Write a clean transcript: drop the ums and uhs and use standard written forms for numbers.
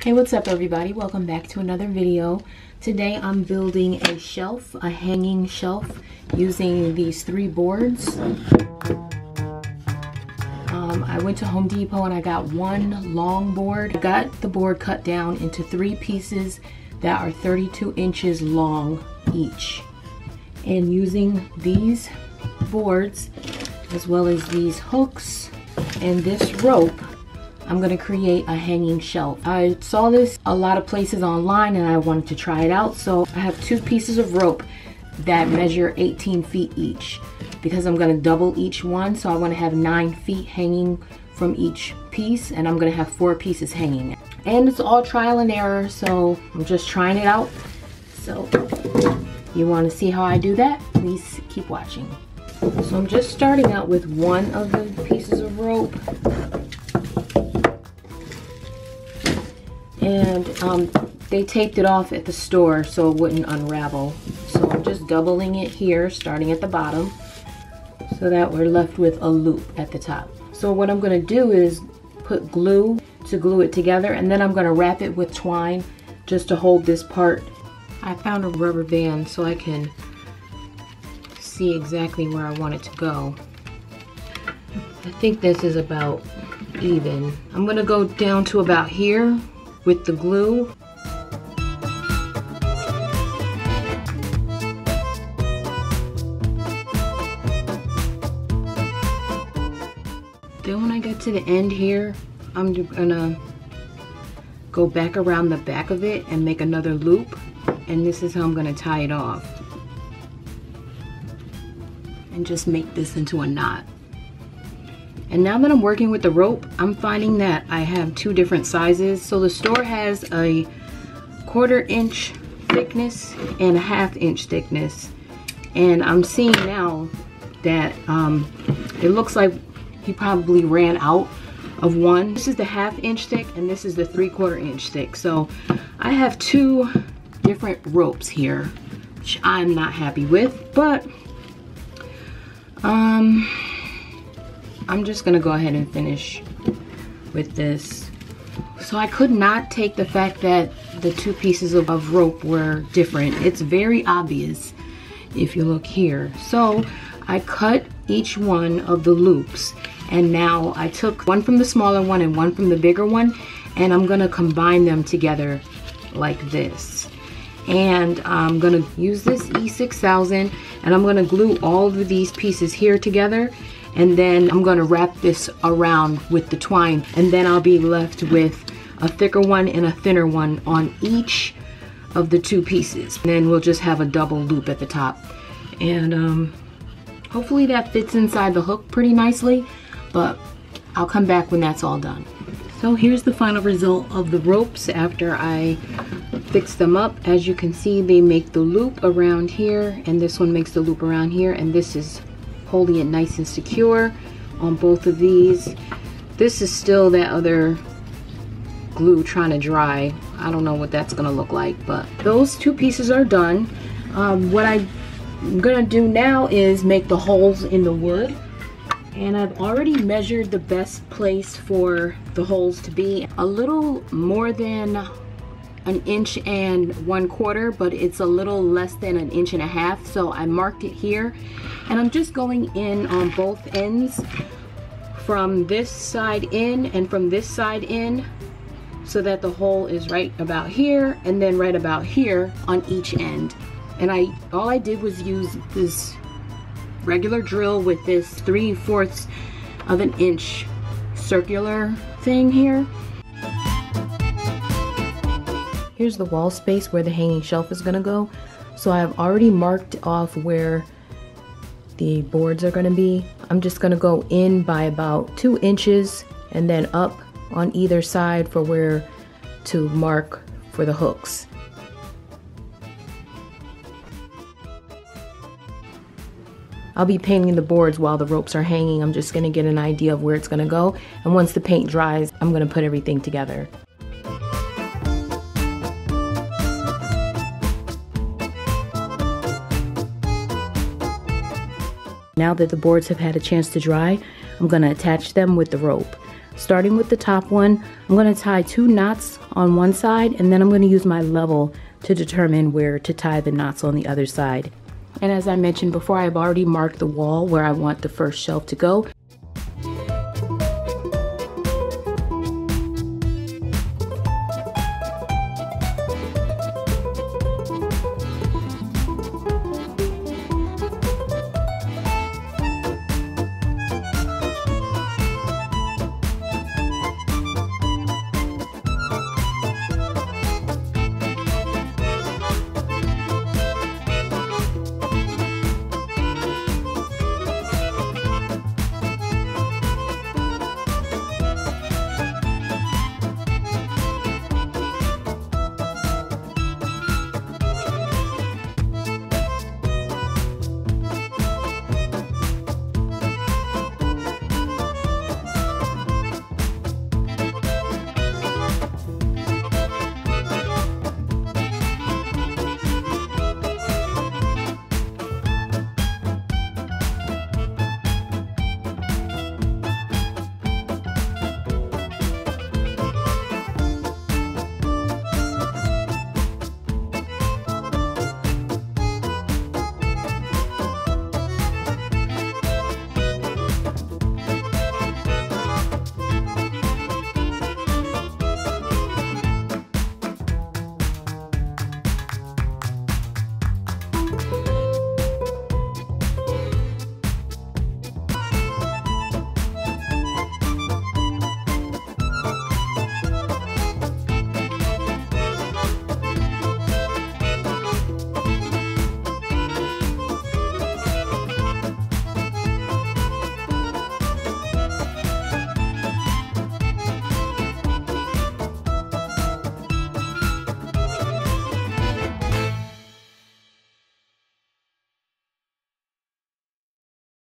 Hey, what's up everybody? Welcome back to another video. Today I'm building a shelf, a hanging shelf, using these 3 boards. I went to Home Depot and I got one long board. I got the board cut down into 3 pieces that are 32 inches long each. And using these boards, as well as these hooks and this rope, I'm gonna create a hanging shelf. I saw this a lot of places online and I wanted to try it out. So I have 2 pieces of rope that measure 18 feet each because I'm gonna double each one. So I wanna have 9 feet hanging from each piece, and I'm gonna have 4 pieces hanging. And it's all trial and error, so I'm just trying it out. So you wanna see how I do that? Please keep watching. So I'm just starting out with one of the pieces of rope. And they taped it off at the store so it wouldn't unravel. So I'm just doubling it here, starting at the bottom, so that we're left with a loop at the top. So what I'm gonna do is put glue to glue it together, and then I'm gonna wrap it with twine just to hold this part. I found a rubber band so I can see exactly where I want it to go. I think this is about even. I'm gonna go down to about here with the glue. Then when I get to the end here, I'm gonna go back around the back of it and make another loop, and this is how I'm gonna tie it off. And just make this into a knot. And now that I'm working with the rope, I'm finding that I have 2 different sizes. So the store has a 1/4 inch thickness and a 1/2 inch thickness. And I'm seeing now that it looks like he probably ran out of one. This is the 1/2 inch thick and this is the 3/4 inch thick. So I have 2 different ropes here, which I'm not happy with, but I'm just gonna go ahead and finish with this. So I could not take the fact that the 2 pieces of rope were different. It's very obvious if you look here. So I cut each one of the loops, and now I took one from the smaller one and one from the bigger one, and I'm gonna combine them together like this. And I'm gonna use this E6000, and I'm gonna glue all of these pieces here together, and then I'm gonna wrap this around with the twine, and then I'll be left with a thicker one and a thinner one on each of the 2 pieces. And then we'll just have a double loop at the top. And hopefully that fits inside the hook pretty nicely, but I'll come back when that's all done. So here's the final result of the ropes after I fix them up. As you can see, they make the loop around here, and this one makes the loop around here, and this is holding it nice and secure on both of these. This is still that other glue trying to dry. I don't know what that's gonna look like, but those 2 pieces are done. What I'm gonna do now is make the holes in the wood. And I've already measured the best place for the holes to be. A little more than 1 inch and 1/4, but it's a little less than 1.5 inches. So I marked it here, and I'm just going in on both ends, from this side in and from this side in, so that the hole is right about here and then right about here on each end. And all I did was use this regular drill with this 3/4 of an inch circular thing here. Here's the wall space where the hanging shelf is gonna go. So I've already marked off where the boards are gonna be. I'm just gonna go in by about 2 inches and then up on either side for where to mark for the hooks. I'll be painting the boards while the ropes are hanging. I'm just gonna get an idea of where it's gonna go. And once the paint dries, I'm gonna put everything together. Now that the boards have had a chance to dry, I'm gonna attach them with the rope. Starting with the top one, I'm going to tie 2 knots on one side, and then I'm going to use my level to determine where to tie the knots on the other side. And as I mentioned before, I've already marked the wall where I want the first shelf to go.